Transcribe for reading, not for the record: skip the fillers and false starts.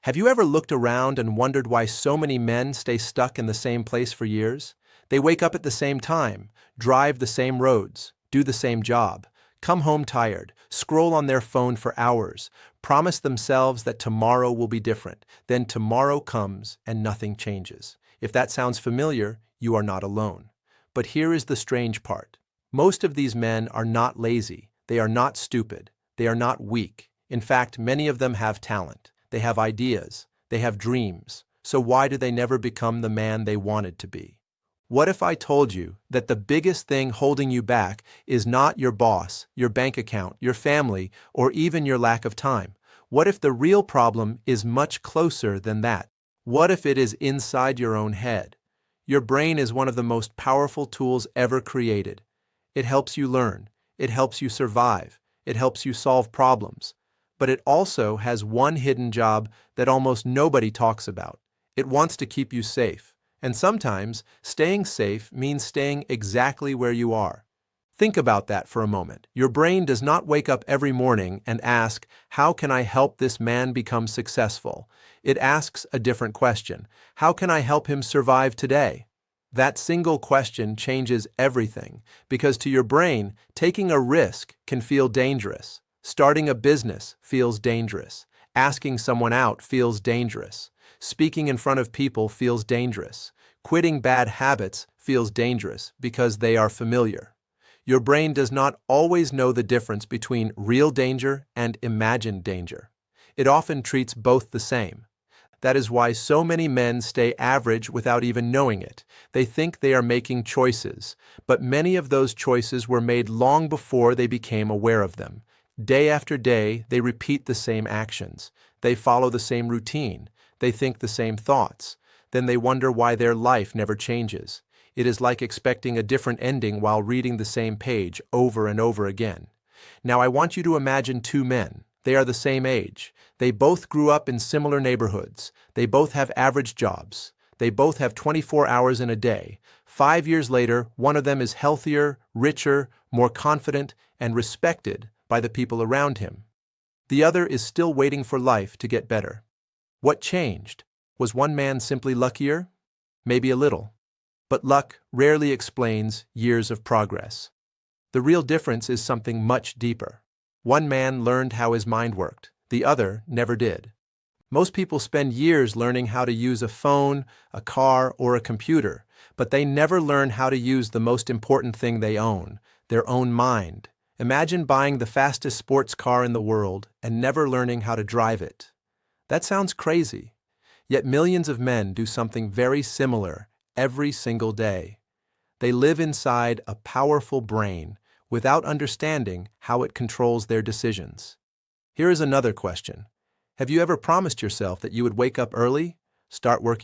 Have you ever looked around and wondered why so many men stay stuck in the same place for years? They wake up at the same time, drive the same roads, do the same job, come home tired, scroll on their phone for hours, promise themselves that tomorrow will be different. Then tomorrow comes and nothing changes. If that sounds familiar, you are not alone. But here is the strange part. Most of these men are not lazy. They are not stupid. They are not weak. In fact, many of them have talent. They have ideas. They have dreams. So why do they never become the man they wanted to be? What if I told you that the biggest thing holding you back is not your boss, your bank account, your family, or even your lack of time? What if the real problem is much closer than that? What if it is inside your own head? Your brain is one of the most powerful tools ever created. It helps you learn. It helps you survive. It helps you solve problems. But it also has one hidden job that almost nobody talks about. It wants to keep you safe. And sometimes, staying safe means staying exactly where you are. Think about that for a moment. Your brain does not wake up every morning and ask, "How can I help this man become successful?" It asks a different question. "How can I help him survive today?" That single question changes everything, because to your brain, taking a risk can feel dangerous. Starting a business feels dangerous. Asking someone out feels dangerous. Speaking in front of people feels dangerous. Quitting bad habits feels dangerous because they are familiar. Your brain does not always know the difference between real danger and imagined danger. It often treats both the same. That is why so many men stay average without even knowing it. They think they are making choices, but many of those choices were made long before they became aware of them. Day after day, they repeat the same actions. They follow the same routine. They think the same thoughts. Then they wonder why their life never changes. It is like expecting a different ending while reading the same page over and over again. Now I want you to imagine two men. They are the same age. They both grew up in similar neighborhoods. They both have average jobs. They both have 24 hours in a day. 5 years later, one of them is healthier, richer, more confident, and respected by the people around him. The other is still waiting for life to get better. What changed? Was one man simply luckier? Maybe a little. But luck rarely explains years of progress. The real difference is something much deeper. One man learned how his mind worked. The other never did. Most people spend years learning how to use a phone, a car, or a computer, but they never learn how to use the most important thing they own, their own mind. Imagine buying the fastest sports car in the world and never learning how to drive it. That sounds crazy. Yet millions of men do something very similar every single day. They live inside a powerful brain without understanding how it controls their decisions. Here is another question. Have you ever promised yourself that you would wake up early, start working